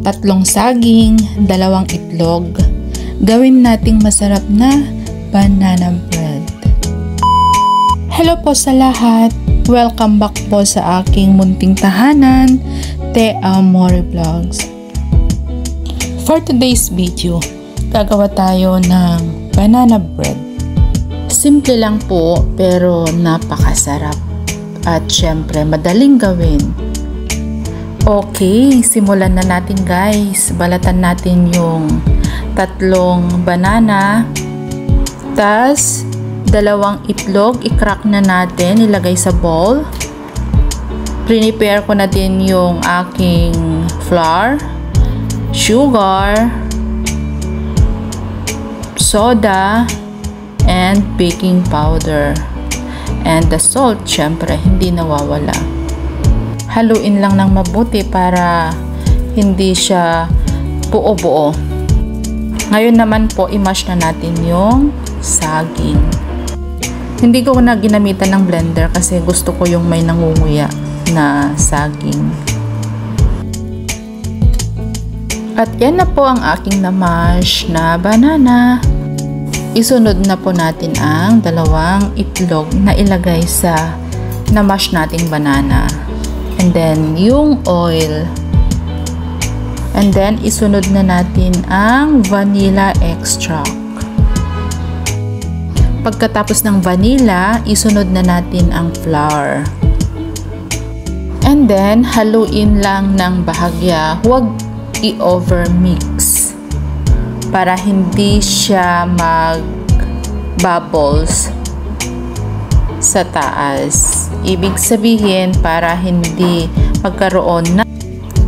3 saging, 2 itlog. Gawin nating masarap na banana bread. Hello po sa lahat! Welcome back po sa aking munting tahanan, Te Amore Vlogs. For today's video, gagawa tayo ng banana bread. Simple lang po pero napakasarap at syempre madaling gawin. Okay, simulan na natin guys. Balatan natin yung 3 banana, tas 2 itlog, i-crack na natin, ilagay sa bowl. Prepare ko na din yung aking flour, sugar, soda, and baking powder. And the salt, syempre, hindi nawawala. Haluin lang ng mabuti para hindi siya buo-buo. Ngayon naman po, i-mash na natin yung saging. Hindi ko na ginamitan ng blender kasi gusto ko yung may nangunguya na saging. At yan na po ang aking na-mash na banana. Isunod na po natin ang 2 itlog na ilagay sa na-mash nating banana. And then yung oil. And then isunod na natin ang vanilla extract. Pagkatapos ng vanilla, isunod na natin ang flour. And then haluin lang ng bahagya. Huwag i-overmix para hindi siya mag-bubbles sa taas. Ibig sabihin para hindi magkaroon ng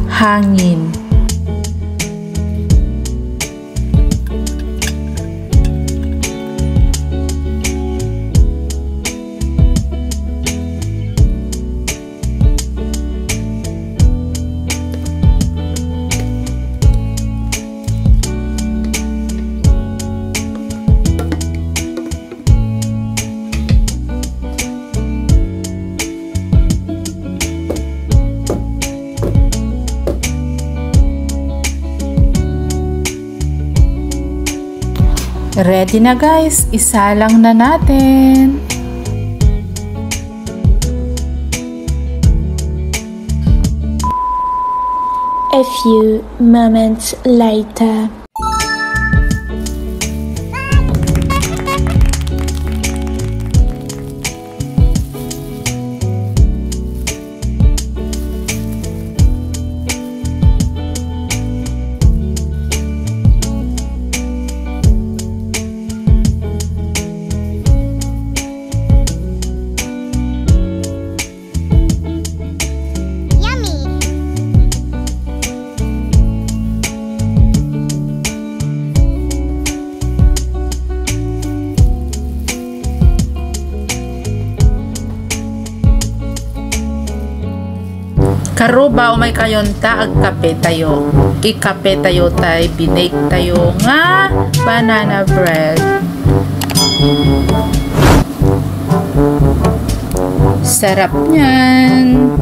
hangin. Ready na guys, isalang na natin. A few moments later. Karuba o may kayonta ag kape tayo. Ikape tayo tay, binake tayo nga banana bread. Sarap niyan.